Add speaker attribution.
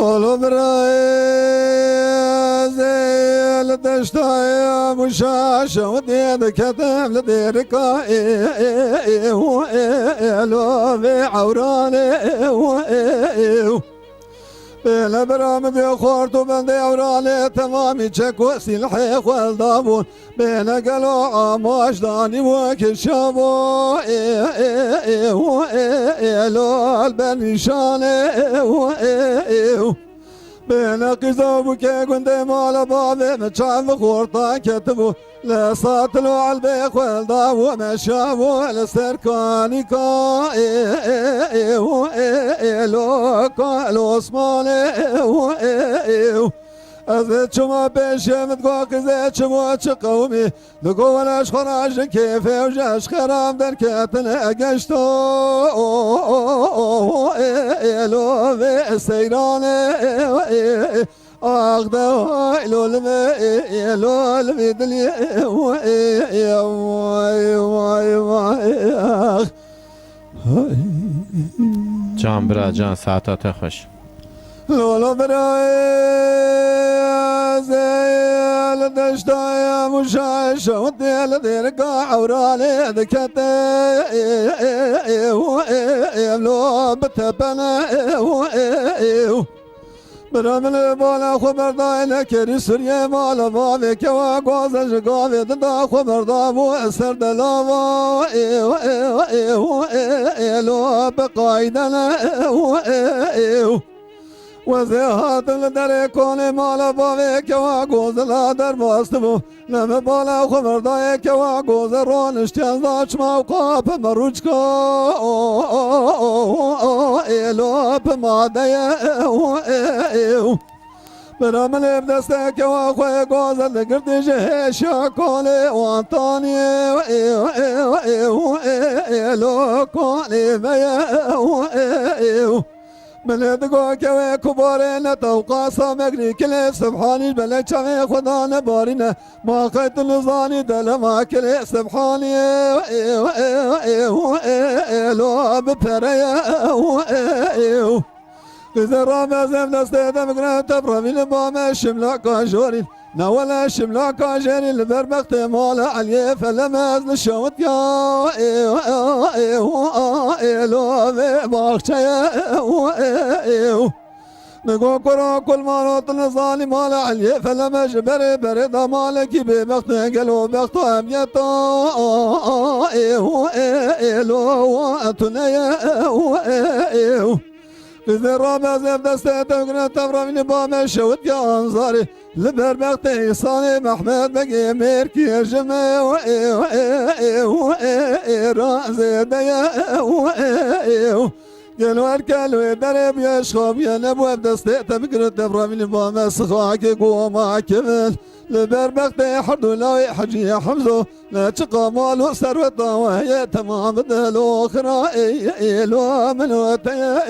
Speaker 1: لولو براي زي لدشتاي مشاشة وديد كتم لديركا لو في عوراني بلا برامد يخورت وبندي عوراني تمامي تشكو سلحي والضابون بين قلو عماش داني وكل شابو لو البنشاني بين قزوبك قندي مال بابي متشعب خورطان كتبو لا ساطلو عالبيخ والضابو مشابو لسركاني كا لو كالو اسماني أزيد شما بيشم تقوك زيد شما تشقومي دقو ولاش خراج كيفي وجاش خرام در كاتنا أقشتو لو في سيراني أغدا لو المدلي
Speaker 2: جان برا جان ساعتات خوش
Speaker 1: لولو براي زي دشتاي مشاش وديل ديركا عورالي دكتي لو بتبنا برامل بالا خبر داينا كري سوريا مالا بابي كوا قوزا جقابي دا خبر دابو اسر دلاوا لو بقايدنا وزهات الدري كوني مالا بابي كوا قوزا لا در باستبو لما بالا خبر داي كوا قوزا رون اشتيان داش موقاب مروجكا لو بمادية برامل بدستك واخوي قوزا لقرد جهيشا كوني وانطاني لو كوني بيا بلدگو که کبارین توقاسا مگری کلی سبحانی بلد چمی خدا نبارینه ما خیط لزانی دل ما کلی سبحانی لو بپره قزر رامزم دسته دمگره تبرمین بام شملاکا جورین نولا شملاکا جرین لبربخت مال علیه فلمز نشوت یا لو باخچه نگو کرا کل مارات نزانی مال علیه فلمج بره دامالکی ببخت گلو بخت امیتا لو اتنه قزر رامزم دسته دمگره تبرمین بام شوت یا انصاری لبربخت إحساني محمد بقي ميركي جمع رازي ديا قالوا الكلو درب يشخب يا نبوة دستيت بقرة تبرمين بام سخاك قوما كمل لبربخت حردو لا حجي حمزو لا تشقى مالو سروة وهي تمام دلو خرائي لو من وتيا